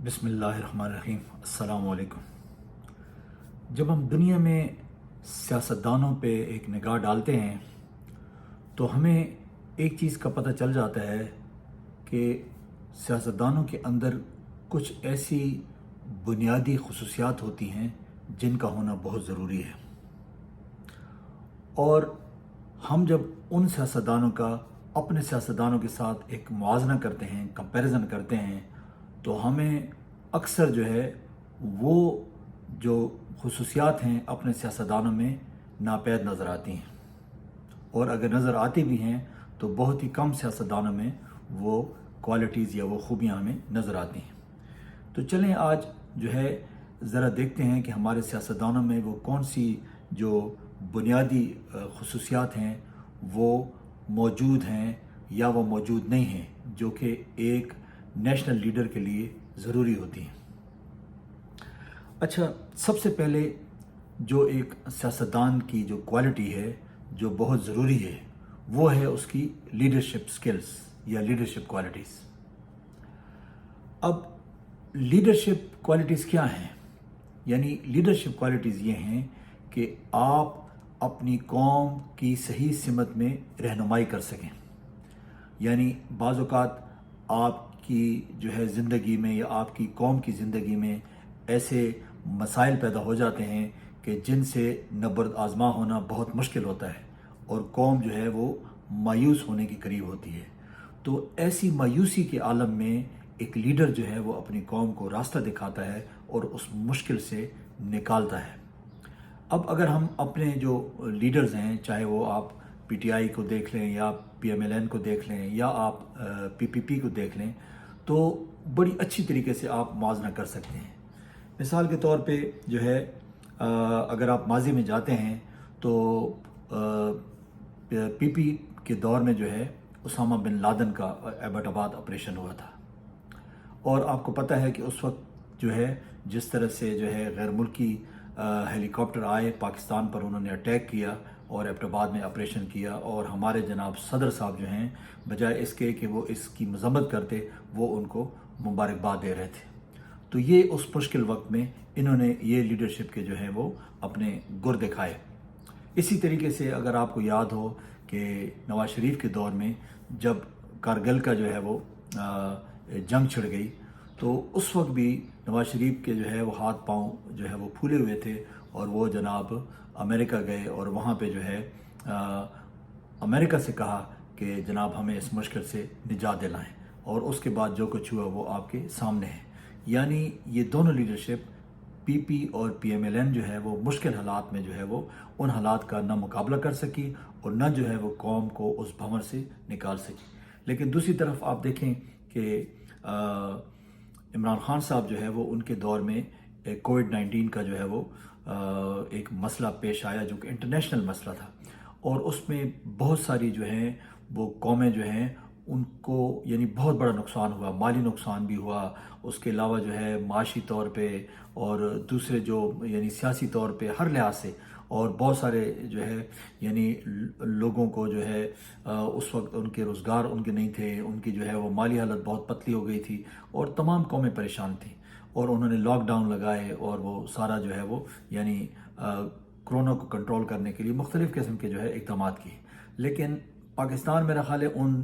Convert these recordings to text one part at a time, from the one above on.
بسم اللہ الرحمن الرحیم۔ السلام علیکم۔ جب ہم دنیا میں سیاستدانوں پہ ایک نگاہ ڈالتے ہیں تو ہمیں ایک چیز کا پتہ چل جاتا ہے کہ سیاستدانوں کے اندر کچھ ایسی بنیادی خصوصیات ہوتی ہیں جن کا ہونا بہت ضروری ہے، اور ہم جب ان سیاستدانوں کا اپنے سیاستدانوں کے ساتھ ایک موازنہ کرتے ہیں، کمپیریزن کرتے ہیں، تو ہمیں اکثر جو ہے وہ جو خصوصیات ہیں اپنے سیاستدانوں میں ناپید نظر آتی ہیں، اور اگر نظر آتی بھی ہیں تو بہت ہی کم سیاستدانوں میں وہ کوالٹیز یا وہ خوبیاں ہمیں نظر آتی ہیں۔ تو چلیں آج جو ہے ذرا دیکھتے ہیں کہ ہمارے سیاستدانوں میں وہ کون سی جو بنیادی خصوصیات ہیں وہ موجود ہیں یا وہ موجود نہیں ہیں، جو کہ ایک نیشنل لیڈر کے لیے ضروری ہوتی ہیں۔ اچھا، سب سے پہلے جو ایک سیاستدان کی جو کوالٹی ہے جو بہت ضروری ہے وہ ہے اس کی لیڈرشپ سکلز یا لیڈرشپ کوالٹیز۔ اب لیڈرشپ کوالٹیز کیا ہیں؟ یعنی لیڈرشپ کوالٹیز یہ ہیں کہ آپ اپنی قوم کی صحیح سمت میں رہنمائی کر سکیں۔ یعنی بعض اوقات آپ کی جو ہے زندگی میں یا آپ کی قوم کی زندگی میں ایسے مسائل پیدا ہو جاتے ہیں کہ جن سے نبرد آزما ہونا بہت مشکل ہوتا ہے، اور قوم جو ہے وہ مایوس ہونے کے قریب ہوتی ہے۔ تو ایسی مایوسی کے عالم میں ایک لیڈر جو ہے وہ اپنی قوم کو راستہ دکھاتا ہے اور اس مشکل سے نکالتا ہے۔ اب اگر ہم اپنے جو لیڈرز ہیں، چاہے وہ آپ پی ٹی آئی کو دیکھ لیں یا پی ایم ایل این کو دیکھ لیں یا آپ پی پی پی کو دیکھ لیں، تو بڑی اچھی طریقے سے آپ موازنہ کر سکتے ہیں۔ مثال کے طور پہ جو ہے اگر آپ ماضی میں جاتے ہیں تو پی پی کے دور میں جو ہے اسامہ بن لادن کا ایبٹ آباد آپریشن ہوا تھا، اور آپ کو پتہ ہے کہ اس وقت جو ہے جس طرح سے جو ہے غیر ملکی ہیلی کاپٹر آئے پاکستان پر، انہوں نے اٹیک کیا اور ایبٹ آباد میں آپریشن کیا، اور ہمارے جناب صدر صاحب جو ہیں بجائے اس کے کہ وہ اس کی مذمت کرتے، وہ ان کو مبارکباد دے رہے تھے۔ تو یہ اس مشکل وقت میں انہوں نے یہ لیڈرشپ کے جو ہے وہ اپنے گر دکھائے۔ اسی طریقے سے اگر آپ کو یاد ہو کہ نواز شریف کے دور میں جب کارگل کا جو ہے وہ جنگ چھڑ گئی، تو اس وقت بھی نواز شریف کے جو ہے وہ ہاتھ پاؤں جو ہے وہ پھولے ہوئے تھے، اور وہ جناب امریکہ گئے اور وہاں پہ جو ہے امریکہ سے کہا کہ جناب ہمیں اس مشکل سے نجات دلائیں، اور اس کے بعد جو کچھ ہوا وہ آپ کے سامنے ہے۔ یعنی یہ دونوں لیڈرشپ پی پی اور پی ایم ایل این جو ہے وہ مشکل حالات میں جو ہے وہ ان حالات کا نہ مقابلہ کر سکی اور نہ جو ہے وہ قوم کو اس بھنور سے نکال سکی۔ لیکن دوسری طرف آپ دیکھیں کہ عمران خان صاحب جو ہے وہ ان کے دور میں کووڈ-19 کا جو ہے وہ ایک مسئلہ پیش آیا جو کہ انٹرنیشنل مسئلہ تھا، اور اس میں بہت ساری جو ہیں وہ قومیں جو ہیں ان کو یعنی بہت بڑا نقصان ہوا، مالی نقصان بھی ہوا، اس کے علاوہ جو ہے معاشی طور پہ اور دوسرے جو یعنی سیاسی طور پہ ہر لحاظ سے، اور بہت سارے جو ہے یعنی لوگوں کو جو ہے اس وقت ان کے روزگار ان کے نہیں تھے، ان کی جو ہے وہ مالی حالت بہت پتلی ہو گئی تھی، اور تمام قومیں پریشان تھیں، اور انہوں نے لاک ڈاؤن لگائے اور وہ سارا جو ہے وہ یعنی کرونا کو کنٹرول کرنے کے لیے مختلف قسم کے جو ہے اقدامات کیے۔ لیکن پاکستان میرا خیال ہے ان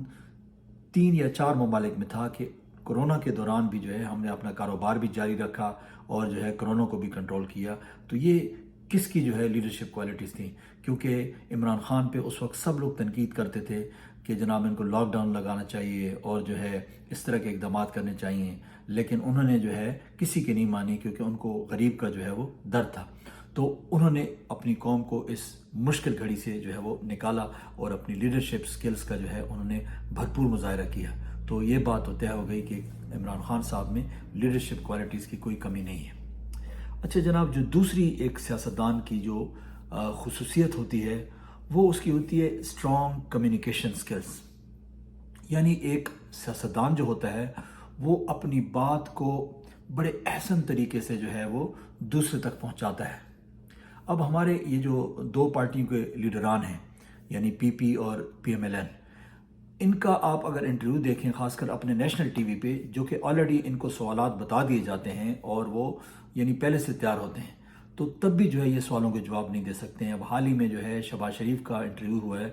3 یا 4 ممالک میں تھا کہ کرونا کے دوران بھی جو ہے ہم نے اپنا کاروبار بھی جاری رکھا اور جو ہے کرونا کو بھی کنٹرول کیا۔ تو یہ کس کی جو ہے لیڈرشپ کوالٹیز تھیں؟ کیونکہ عمران خان پہ اس وقت سب لوگ تنقید کرتے تھے کہ جناب ان کو لاک ڈاؤن لگانا چاہیے اور جو ہے اس طرح کے اقدامات کرنے چاہیے، لیکن انہوں نے جو ہے کسی کی نہیں مانی، کیونکہ ان کو غریب کا جو ہے وہ درد تھا۔ تو انہوں نے اپنی قوم کو اس مشکل گھڑی سے جو ہے وہ نکالا، اور اپنی لیڈرشپ سکلز کا جو ہے انہوں نے بھرپور مظاہرہ کیا۔ تو یہ بات تو طے ہو گئی کہ عمران خان صاحب میں لیڈرشپ کوالٹیز کی کوئی کمی نہیں ہے۔ اچھا جناب، جو دوسری ایک سیاستدان کی جو خصوصیت ہوتی ہے وہ اس کی ہوتی ہے اسٹرانگ کمیونیکیشن سکلز۔ یعنی ایک سیاستدان جو ہوتا ہے وہ اپنی بات کو بڑے احسن طریقے سے جو ہے وہ دوسرے تک پہنچاتا ہے۔ اب ہمارے یہ جو 2 پارٹیوں کے لیڈران ہیں، یعنی پی پی اور پی ایم ایل این، ان کا آپ اگر انٹرویو دیکھیں خاص کر اپنے نیشنل ٹی وی پہ، جو کہ آلریڈی ان کو سوالات بتا دیے جاتے ہیں اور وہ یعنی پہلے سے تیار ہوتے ہیں، تو تب بھی جو ہے یہ سوالوں کے جواب نہیں دے سکتے ہیں۔ اب حال ہی میں جو ہے شہباز شریف کا انٹرویو ہوا ہے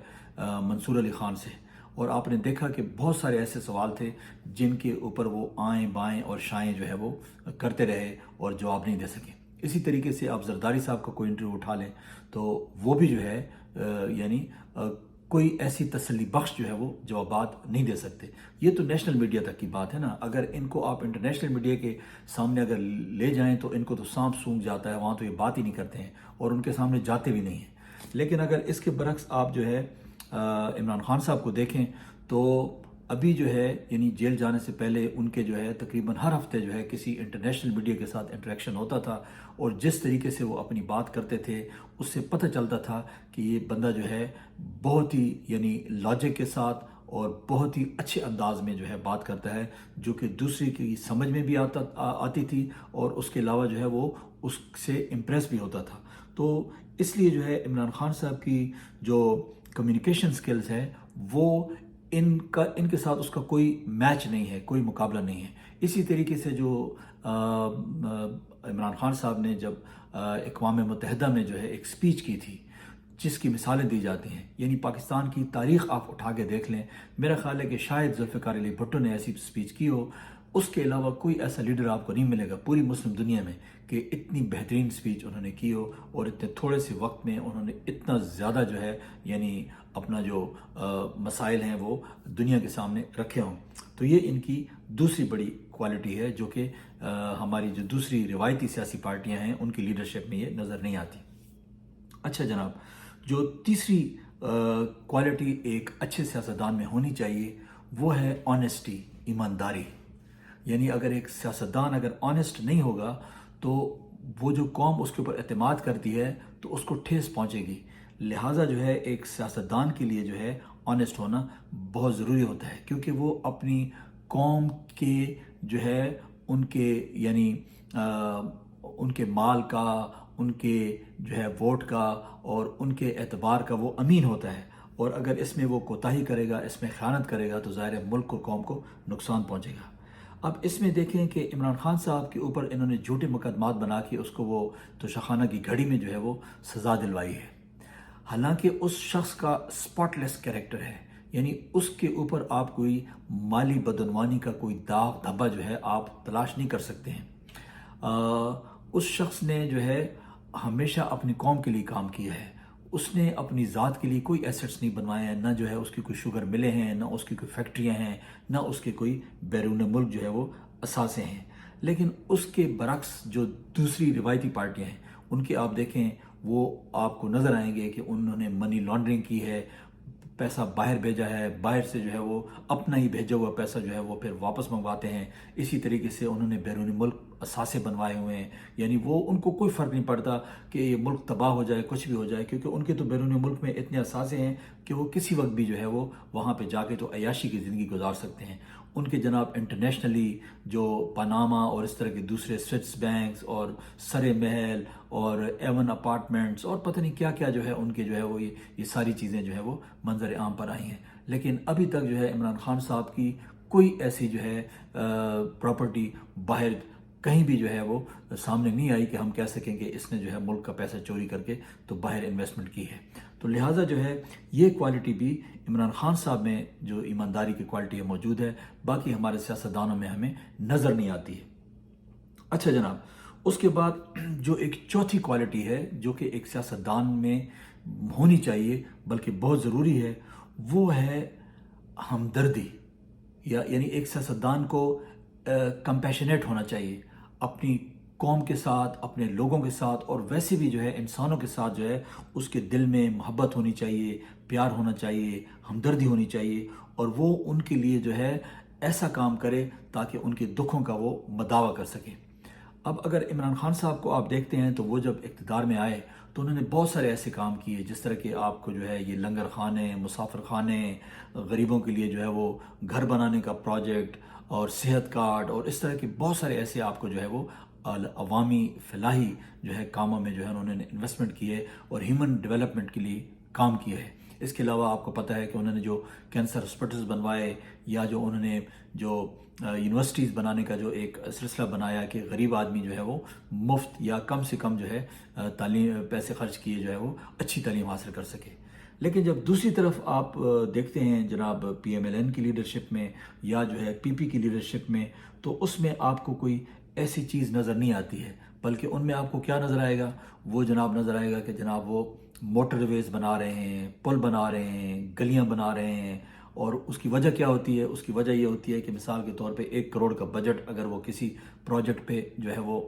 منصور علی خان سے، اور آپ نے دیکھا کہ بہت سارے ایسے سوال تھے جن کے اوپر وہ آئیں بائیں اور شائیں جو ہے وہ کرتے رہے اور جواب نہیں دے سکے۔ اسی طریقے سے آپ زرداری صاحب کا کوئی انٹرویو اٹھا لیں تو وہ بھی جو ہے یعنی کوئی ایسی تسلی بخش جو ہے وہ جوابات نہیں دے سکتے۔ یہ تو نیشنل میڈیا تک کی بات ہے نا، اگر ان کو آپ انٹرنیشنل میڈیا کے سامنے اگر لے جائیں تو ان کو تو سانپ سونگ جاتا ہے، وہاں تو یہ بات ہی نہیں کرتے ہیں اور ان کے سامنے جاتے بھی نہیں ہیں۔ لیکن اگر اس کے برعکس آپ جو ہے عمران خان صاحب کو دیکھیں تو ابھی جو ہے یعنی جیل جانے سے پہلے ان کے جو ہے تقریباً ہر ہفتے جو ہے کسی انٹرنیشنل میڈیا کے ساتھ انٹریکشن ہوتا تھا، اور جس طریقے سے وہ اپنی بات کرتے تھے اس سے پتہ چلتا تھا کہ یہ بندہ جو ہے بہت ہی یعنی لاجک کے ساتھ اور بہت ہی اچھے انداز میں جو ہے بات کرتا ہے، جو کہ دوسری کی سمجھ میں بھی آتی تھی، اور اس کے علاوہ جو ہے وہ اس سے امپریس بھی ہوتا تھا۔ تو اس لیے جو ہے عمران خان صاحب کی جو کمیونیکیشن سکلز ہے وہ ان کے ساتھ اس کا کوئی میچ نہیں ہے، کوئی مقابلہ نہیں ہے۔ اسی طریقے سے جو عمران خان صاحب نے جب اقوام متحدہ میں جو ہے ایک سپیچ کی تھی جس کی مثالیں دی جاتی ہیں، یعنی پاکستان کی تاریخ آپ اٹھا کے دیکھ لیں، میرا خیال ہے کہ شاید ذوالفقار علی بھٹو نے ایسی سپیچ کی ہو، اس کے علاوہ کوئی ایسا لیڈر آپ کو نہیں ملے گا پوری مسلم دنیا میں کہ اتنی بہترین سپیچ انہوں نے کی ہو، اور اتنے تھوڑے سے وقت میں انہوں نے اتنا زیادہ جو ہے یعنی اپنا جو مسائل ہیں وہ دنیا کے سامنے رکھے ہوں۔ تو یہ ان کی دوسری بڑی کوالٹی ہے جو کہ ہماری جو دوسری روایتی سیاسی پارٹیاں ہیں ان کی لیڈرشپ میں یہ نظر نہیں آتی۔ اچھا جناب، جو تیسری کوالٹی ایک اچھے سیاستدان میں ہونی چاہیے وہ ہے آنیسٹی، ایمانداری۔ یعنی اگر ایک سیاستدان اگر آنیسٹ نہیں ہوگا تو وہ جو قوم اس کے اوپر اعتماد کرتی ہے تو اس کو ٹھیس پہنچے گی۔ لہٰذا جو ہے ایک سیاستدان کے لیے جو ہے آنیسٹ ہونا بہت ضروری ہوتا ہے، کیونکہ وہ اپنی قوم کے جو ہے ان کے یعنی ان کے مال کا، ان کے جو ہے ووٹ کا اور ان کے اعتبار کا وہ امین ہوتا ہے، اور اگر اس میں وہ کوتاہی کرے گا، اس میں خیانت کرے گا تو ظاہر ملک کو، قوم کو نقصان پہنچے گا۔ اب اس میں دیکھیں کہ عمران خان صاحب کے اوپر انہوں نے جھوٹے مقدمات بنا کے اس کو وہ توشخانہ کی گھڑی میں جو ہے وہ سزا دلوائی ہے، حالانکہ اس شخص کا سپاٹ لیس کیریکٹر ہے، یعنی اس کے اوپر آپ کوئی مالی بدعنوانی کا کوئی داغ دھبا جو ہے آپ تلاش نہیں کر سکتے ہیں۔ اس شخص نے جو ہے ہمیشہ اپنی قوم کے لیے کام کیا ہے، اس نے اپنی ذات کے لیے کوئی ایسٹس نہیں بنوائے ہیں، نہ جو ہے اس کی کوئی شوگر ملے ہیں، نہ اس کی کوئی فیکٹریاں ہیں، نہ اس کے کوئی بیرون ملک جو ہے وہ اثاثے ہیں۔ لیکن اس کے برعکس جو دوسری روایتی پارٹیاں ہیں ان کے آپ دیکھیں وہ آپ کو نظر آئیں گے کہ انہوں نے منی لانڈرنگ کی ہے، پیسہ باہر بھیجا ہے، باہر سے جو ہے وہ اپنا ہی بھیجا ہوا پیسہ جو ہے وہ پھر واپس منگواتے ہیں۔ اسی طریقے سے انہوں نے بیرون ملک اثاثے بنوائے ہوئے ہیں، یعنی وہ ان کو کوئی فرق نہیں پڑتا کہ یہ ملک تباہ ہو جائے، کچھ بھی ہو جائے، کیونکہ ان کے تو بیرون ملک میں اتنے اثاثے ہیں کہ وہ کسی وقت بھی جو ہے وہ وہاں پہ جا کے تو عیاشی کی زندگی گزار سکتے ہیں۔ ان کے جناب انٹرنیشنلی جو پاناما اور اس طرح کے دوسرے سوئس بینکس اور سرے محل اور ایون اپارٹمنٹس اور پتہ نہیں کیا کیا جو ہے ان کے جو ہے وہ یہ ساری چیزیں جو ہے وہ منظر عام پر آئی ہیں، لیکن ابھی تک جو ہے عمران خان صاحب کی کوئی ایسی جو ہے پراپرٹی باہر کہیں بھی جو ہے وہ سامنے نہیں آئی کہ ہم کہہ سکیں کہ اس نے جو ہے ملک کا پیسہ چوری کر کے تو باہر انویسٹمنٹ کی ہے۔ تو لہٰذا جو ہے یہ کوالٹی بھی عمران خان صاحب میں جو ایمانداری کی کوالٹی ہے موجود ہے، باقی ہمارے سیاستدانوں میں ہمیں نظر نہیں آتی ہے۔ اچھا جناب، اس کے بعد جو ایک چوتھی کوالٹی ہے جو کہ ایک سیاستدان میں ہونی چاہیے بلکہ بہت ضروری ہے، وہ ہے ہمدردی، یعنی ایک سیاستدان کو کمپیشنیٹ ہونا چاہیے اپنی قوم کے ساتھ، اپنے لوگوں کے ساتھ، اور ویسے بھی جو ہے انسانوں کے ساتھ جو ہے اس کے دل میں محبت ہونی چاہیے، پیار ہونا چاہیے، ہمدردی ہونی چاہیے، اور وہ ان کے لیے جو ہے ایسا کام کرے تاکہ ان کے دکھوں کا وہ مداوع کر سکے۔ اب اگر عمران خان صاحب کو آپ دیکھتے ہیں تو وہ جب اقتدار میں آئے تو انہوں نے بہت سارے ایسے کام کیے، جس طرح کہ آپ کو جو ہے یہ لنگر خانے، مسافر خانے، غریبوں کے لیے جو ہے وہ گھر بنانے کا پروجیکٹ اور صحت کارڈ اور اس طرح کے بہت سارے ایسے آپ کو جو ہے وہ عوامی فلاحی جو ہے کاموں میں جو ہے انہوں نے انویسٹمنٹ کی ہے اور ہیومن ڈیولپمنٹ کے لیے کام کیا ہے۔ اس کے علاوہ آپ کو پتہ ہے کہ انہوں نے جو کینسر ہاسپٹلز بنوائے یا جو انہوں نے جو یونیورسٹیز بنانے کا جو ایک سلسلہ بنایا کہ غریب آدمی جو ہے وہ مفت یا کم سے کم جو ہے تعلیم پیسے خرچ کیے جو ہے وہ اچھی تعلیم حاصل کر سکے. لیکن جب دوسری طرف آپ دیکھتے ہیں جناب پی ایم ایل این کی لیڈرشپ میں یا جو ہے پی پی کی لیڈرشپ میں، تو اس میں آپ کو کوئی ایسی چیز نظر نہیں آتی ہے، بلکہ ان میں آپ کو کیا نظر آئے گا؟ وہ جناب نظر آئے گا کہ جناب وہ موٹر ویز بنا رہے ہیں، پل بنا رہے ہیں، گلیاں بنا رہے ہیں. اور اس کی وجہ کیا ہوتی ہے؟ اس کی وجہ یہ ہوتی ہے کہ مثال کے طور پہ 1 کروڑ کا بجٹ اگر وہ کسی پروجیکٹ پہ جو ہے وہ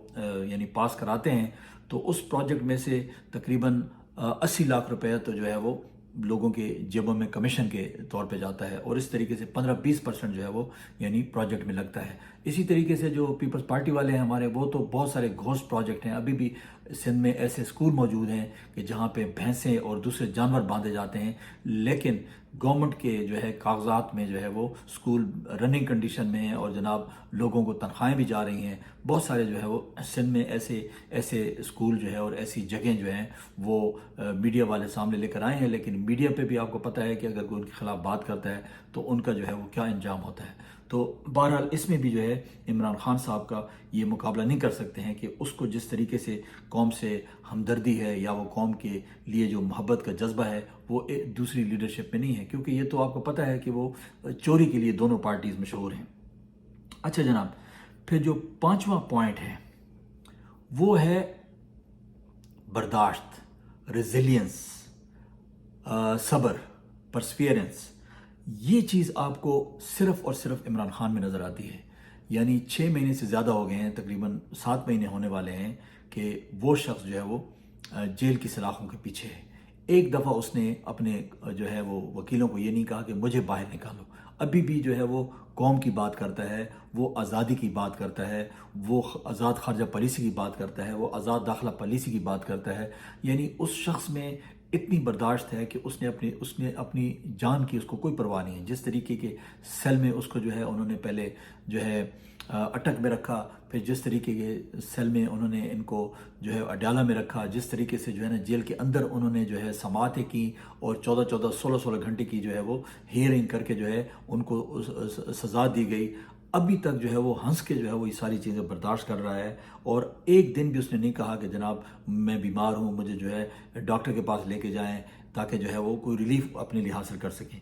یعنی پاس کراتے ہیں، تو اس پروجیکٹ میں سے تقریباً 80 لاکھ روپے تو جو ہے وہ لوگوں کے جیبوں میں کمیشن کے طور پہ جاتا ہے، اور اس طریقے سے 15-20% جو ہے وہ یعنی پروجیکٹ میں لگتا ہے. اسی طریقے سے جو پیپلز پارٹی والے ہیں ہمارے، وہ تو بہت سارے گھوسٹ پروجیکٹ ہیں. ابھی بھی سندھ میں ایسے اسکول موجود ہیں کہ جہاں پہ بھینسیں اور دوسرے جانور باندھے جاتے ہیں، لیکن گورنمنٹ کے جو ہے کاغذات میں جو ہے وہ اسکول رننگ کنڈیشن میں ہیں اور جناب لوگوں کو تنخواہیں بھی جا رہی ہیں. بہت سارے جو ہے وہ سندھ میں ایسے اسکول جو ہے اور ایسی جگہیں جو ہیں وہ میڈیا والے سامنے لے کر آئے ہیں، لیکن میڈیا پہ بھی آپ کو پتہ ہے کہ اگر کوئی ان کے خلاف بات کرتا ہے تو ان کا جو ہے وہ کیا انجام ہوتا ہے. تو بہرحال اس میں بھی جو ہے عمران خان صاحب کا یہ مقابلہ نہیں کر سکتے ہیں کہ اس کو جس طریقے سے قوم سے ہمدردی ہے یا وہ قوم کے لیے جو محبت کا جذبہ ہے وہ دوسری لیڈرشپ میں نہیں ہے، کیونکہ یہ تو آپ کو پتہ ہے کہ وہ چوری کے لیے دونوں پارٹیز مشہور ہیں. اچھا جناب، پھر جو 5واں پوائنٹ ہے وہ ہے برداشت، ریزیلینس، صبر، پرسپیرنس. یہ چیز آپ کو صرف اور صرف عمران خان میں نظر آتی ہے. یعنی 6 مہینے سے زیادہ ہو گئے ہیں، تقریباً 7 مہینے ہونے والے ہیں کہ وہ شخص جو ہے وہ جیل کی سلاخوں کے پیچھے ہے. ایک دفعہ اس نے اپنے جو ہے وہ وکیلوں کو یہ نہیں کہا کہ مجھے باہر نکالو. ابھی بھی جو ہے وہ قوم کی بات کرتا ہے، وہ آزادی کی بات کرتا ہے، وہ آزاد خارجہ پالیسی کی بات کرتا ہے، وہ آزاد داخلہ پالیسی کی بات کرتا ہے. یعنی اس شخص میں اتنی برداشت ہے کہ اس نے اپنی جان کی اس کو کوئی پرواہ نہیں ہے. جس طریقے کے سیل میں اس کو جو ہے انہوں نے پہلے جو ہے اٹک میں رکھا، پھر جس طریقے کے سیل میں انہوں نے ان کو جو ہے اڈیالہ میں رکھا، جس طریقے سے جو ہے نا جیل کے اندر انہوں نے جو ہے سماعتیں کی اور 16 گھنٹے کی جو ہے وہ ہیئرنگ کر کے جو ہے ان کو سزا دی گئی. ابھی تک جو ہے وہ ہنس کے جو ہے وہ یہ ساری چیزیں برداشت کر رہا ہے، اور ایک دن بھی اس نے نہیں کہا کہ جناب میں بیمار ہوں، مجھے جو ہے ڈاکٹر کے پاس لے کے جائیں تاکہ جو ہے وہ کوئی ریلیف اپنے لیے حاصل کر سکیں.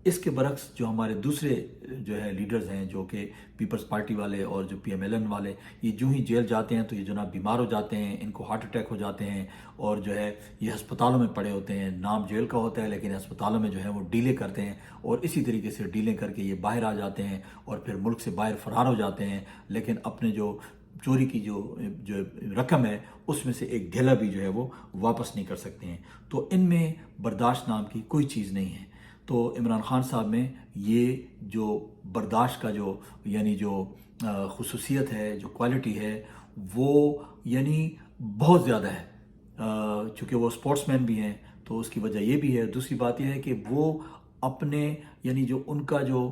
اس کے برعکس جو ہمارے دوسرے جو ہے لیڈرز ہیں، جو کہ پیپلز پارٹی والے اور جو پی ایم ایل این والے، یہ جو ہی جیل جاتے ہیں تو یہ جناب بیمار ہو جاتے ہیں، ان کو ہارٹ اٹیک ہو جاتے ہیں اور جو ہے یہ ہسپتالوں میں پڑے ہوتے ہیں. نام جیل کا ہوتا ہے لیکن ہسپتالوں میں جو ہے وہ ڈیلے کرتے ہیں، اور اسی طریقے سے ڈیلے کر کے یہ باہر آ جاتے ہیں اور پھر ملک سے باہر فرار ہو جاتے ہیں. لیکن اپنے جو چوری کی جو رقم ہے اس میں سے ایک ڈھیلا بھی جو ہے وہ واپس نہیں کر سکتے ہیں. تو ان میں برداشت نام کی کوئی چیز نہیں ہے. تو عمران خان صاحب میں یہ جو برداشت کا جو یعنی جو خصوصیت ہے، جو کوالٹی ہے، وہ یعنی بہت زیادہ ہے. چونکہ وہ اسپورٹس مین بھی ہیں تو اس کی وجہ یہ بھی ہے. دوسری بات یہ ہے کہ وہ اپنے یعنی جو ان کا جو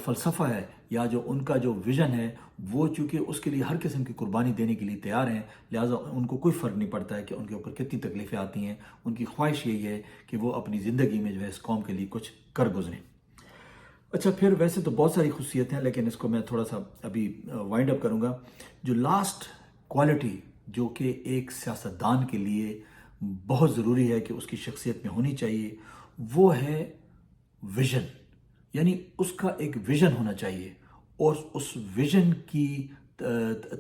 فلسفہ ہے یا جو ان کا جو ویژن ہے، وہ چونکہ اس کے لیے ہر قسم کی قربانی دینے کے لیے تیار ہیں، لہٰذا ان کو کوئی فرق نہیں پڑتا ہے کہ ان کے اوپر کتنی تکلیفیں آتی ہیں. ان کی خواہش یہی ہے کہ وہ اپنی زندگی میں جو ہے اس قوم کے لیے کچھ کر گزریں. اچھا، پھر ویسے تو بہت ساری خصوصیت ہیں لیکن اس کو میں تھوڑا سا ابھی وائنڈ اپ کروں گا. جو لاسٹ کوالٹی جو کہ ایک سیاستدان کے لیے بہت ضروری ہے کہ اس کی شخصیت میں ہونی چاہیے، وہ ہے ویژن. یعنی اس کا ایک ویژن ہونا چاہیے، اور اس ویژن کی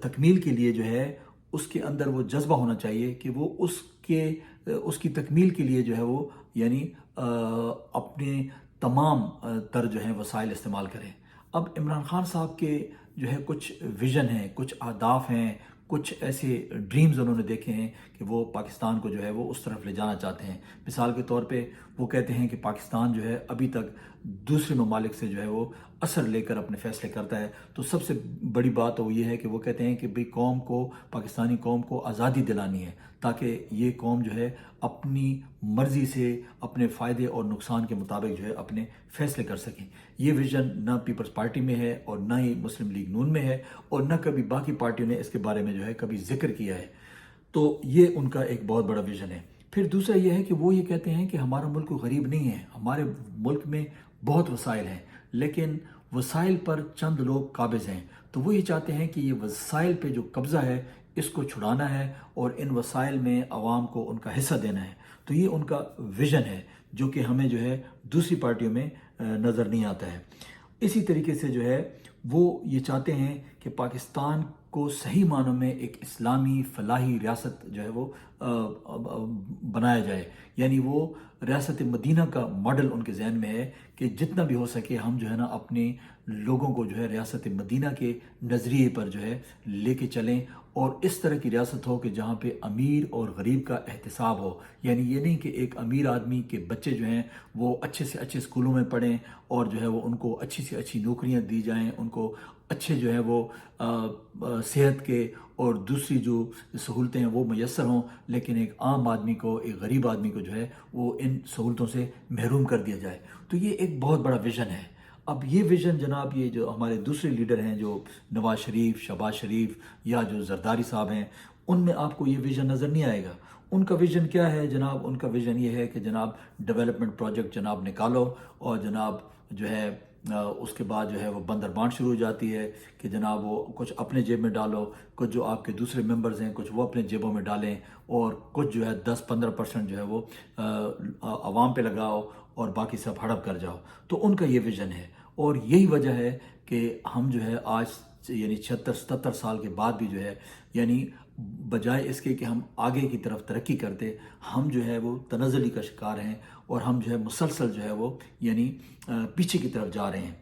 تکمیل کے لیے جو ہے اس کے اندر وہ جذبہ ہونا چاہیے کہ وہ اس کی تکمیل کے لیے جو ہے وہ یعنی اپنے تمام تر جو ہیں وسائل استعمال کریں. اب عمران خان صاحب کے جو ہے کچھ ویژن ہیں، کچھ اہداف ہیں، کچھ ایسے ڈریمز انہوں نے دیکھے ہیں کہ وہ پاکستان کو جو ہے وہ اس طرف لے جانا چاہتے ہیں. مثال کے طور پہ وہ کہتے ہیں کہ پاکستان جو ہے ابھی تک دوسرے ممالک سے جو ہے وہ اثر لے کر اپنے فیصلے کرتا ہے. تو سب سے بڑی بات وہ یہ ہے کہ وہ کہتے ہیں کہ بھئی پاکستانی قوم کو آزادی دلانی ہے تاکہ یہ قوم جو ہے اپنی مرضی سے اپنے فائدے اور نقصان کے مطابق جو ہے اپنے فیصلے کر سکیں. یہ ویژن نہ پیپلز پارٹی میں ہے اور نہ ہی مسلم لیگ نون میں ہے، اور نہ کبھی باقی پارٹیوں نے اس کے بارے میں جو ہے کبھی ذکر کیا ہے. تو یہ ان کا ایک بہت بڑا ویژن ہے. پھر دوسرا یہ ہے کہ وہ یہ کہتے ہیں کہ ہمارا ملک غریب نہیں ہے، ہمارے ملک میں بہت وسائل ہیں، لیکن وسائل پر چند لوگ قابض ہیں، تو وہ یہ چاہتے ہیں کہ یہ وسائل پہ جو قبضہ ہے اس کو چھڑانا ہے اور ان وسائل میں عوام کو ان کا حصہ دینا ہے۔ تو یہ ان کا ویژن ہے جو کہ ہمیں جو ہے دوسری پارٹیوں میں نظر نہیں آتا ہے۔ اسی طریقے سے جو ہے وہ یہ چاہتے ہیں کہ پاکستان کو صحیح معنوں میں ایک اسلامی فلاحی ریاست جو ہے وہ بنایا جائے، یعنی وہ ریاست مدینہ کا ماڈل ان کے ذہن میں ہے کہ جتنا بھی ہو سکے ہم جو ہے نا اپنے لوگوں کو جو ہے ریاست مدینہ کے نظریے پر جو ہے لے کے چلیں، اور اس طرح کی ریاست ہو کہ جہاں پہ امیر اور غریب کا احتساب ہو، یعنی یہ نہیں کہ ایک امیر آدمی کے بچے جو ہیں وہ اچھے سے اچھے اسکولوں میں پڑھیں اور جو ہے وہ ان کو اچھی سے اچھی نوکریاں دی جائیں، ان کو اچھے جو ہے وہ صحت کے اور دوسری جو سہولتیں ہیں وہ میسر ہوں، لیکن ایک عام آدمی کو، ایک غریب آدمی کو جو ہے وہ ان سہولتوں سے محروم کر دیا جائے۔ تو یہ ایک بہت بڑا ویژن ہے۔ اب یہ ویژن جناب، یہ جو ہمارے دوسرے لیڈر ہیں جو نواز شریف، شہباز شریف یا جو زرداری صاحب ہیں، ان میں آپ کو یہ ویژن نظر نہیں آئے گا۔ ان کا ویژن کیا ہے جناب؟ ان کا ویژن یہ ہے کہ جناب ڈیولپمنٹ پروجیکٹ جناب نکالو، اور جناب جو ہے اس کے بعد جو ہے وہ بندر بانٹ شروع ہو جاتی ہے کہ جناب وہ کچھ اپنے جیب میں ڈالو، کچھ جو آپ کے دوسرے ممبرز ہیں کچھ وہ اپنے جیبوں میں ڈالیں، اور کچھ جو ہے 10-15% جو ہے وہ عوام پہ لگاؤ اور باقی سب ہڑپ کر جاؤ۔ تو ان کا یہ ویژن ہے، اور یہی وجہ ہے کہ ہم جو ہے آج یعنی 76-77 سال کے بعد بھی جو ہے، یعنی بجائے اس کے کہ ہم آگے کی طرف ترقی کرتے، ہم جو ہے وہ تنزلی کا شکار ہیں، اور ہم جو ہے مسلسل جو ہے وہ یعنی پیچھے کی طرف جا رہے ہیں،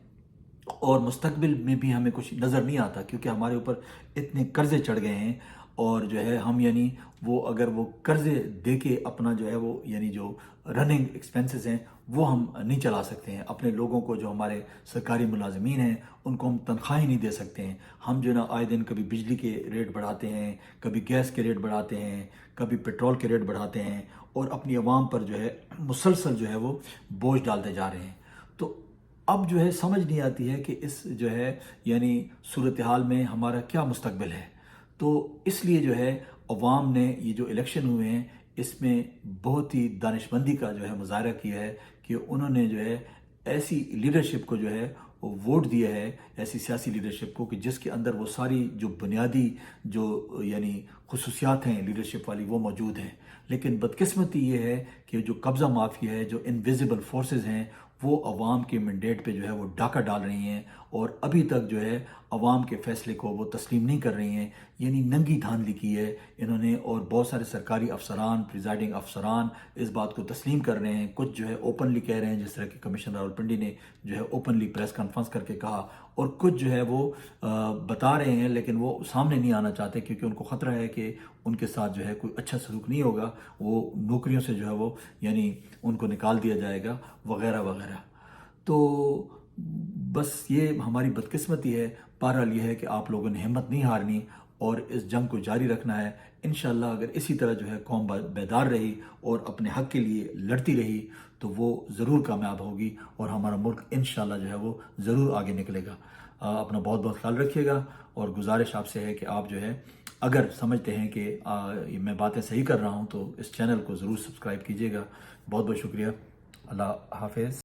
اور مستقبل میں بھی ہمیں کچھ نظر نہیں آتا کیونکہ ہمارے اوپر اتنے قرضے چڑھ گئے ہیں، اور جو ہے ہم یعنی وہ اگر وہ قرضے دے کے اپنا جو ہے وہ یعنی جو رننگ ایکسپنسز ہیں وہ ہم نہیں چلا سکتے ہیں، اپنے لوگوں کو جو ہمارے سرکاری ملازمین ہیں ان کو ہم تنخواہیں نہیں دے سکتے ہیں، ہم جو ہے نا آئے دن کبھی بجلی کے ریٹ بڑھاتے ہیں، کبھی گیس کے ریٹ بڑھاتے ہیں، کبھی پیٹرول کے ریٹ بڑھاتے ہیں، اور اپنی عوام پر جو ہے مسلسل جو ہے وہ بوجھ ڈالتے جا رہے ہیں۔ تو اب جو ہے سمجھ نہیں آتی ہے کہ اس جو ہے یعنی صورتحال میں ہمارا کیا مستقبل ہے۔ تو اس لیے جو ہے عوام نے یہ جو الیکشن ہوئے ہیں اس میں بہت ہی دانشمندی کا جو ہے مظاہرہ کیا ہے کہ انہوں نے جو ہے ایسی لیڈرشپ کو جو ہے وہ ووٹ دیا ہے، ایسی سیاسی لیڈرشپ کو کہ جس کے اندر وہ ساری جو بنیادی جو یعنی خصوصیات ہیں لیڈرشپ والی وہ موجود ہیں۔ لیکن بدقسمتی یہ ہے کہ جو قبضہ مافیا ہے، جو انویزیبل فورسز ہیں، وہ عوام کے مینڈیٹ پہ جو ہے وہ ڈاکہ ڈال رہی ہیں، اور ابھی تک جو ہے عوام کے فیصلے کو وہ تسلیم نہیں کر رہی ہیں، یعنی ننگی دھاندلی کی ہے انہوں نے، اور بہت سارے سرکاری افسران، پریزائڈنگ افسران اس بات کو تسلیم کر رہے ہیں، کچھ جو ہے اوپنلی کہہ رہے ہیں، جس طرح کہ کمشنر راولپنڈی نے جو ہے اوپنلی پریس کانفرنس کر کے کہا، اور کچھ جو ہے وہ بتا رہے ہیں لیکن وہ سامنے نہیں آنا چاہتے کیونکہ ان کو خطرہ ہے کہ ان کے ساتھ جو ہے کوئی اچھا سلوک نہیں ہوگا، وہ نوکریوں سے جو ہے وہ یعنی ان کو نکال دیا جائے گا وغیرہ وغیرہ۔ تو بس یہ ہماری بدقسمتی ہے۔ بہرحال یہ ہے کہ آپ لوگوں نے ہمت نہیں ہارنی اور اس جنگ کو جاری رکھنا ہے۔ انشاءاللہ اگر اسی طرح جو ہے قوم بیدار رہی اور اپنے حق کے لیے لڑتی رہی تو وہ ضرور کامیاب ہوگی، اور ہمارا ملک انشاءاللہ جو ہے وہ ضرور آگے نکلے گا۔ اپنا بہت بہت خیال رکھیے گا، اور گزارش آپ سے ہے کہ آپ جو ہے اگر سمجھتے ہیں کہ میں باتیں صحیح کر رہا ہوں تو اس چینل کو ضرور سبسکرائب کیجیے گا۔ بہت بہت شکریہ۔ اللہ حافظ۔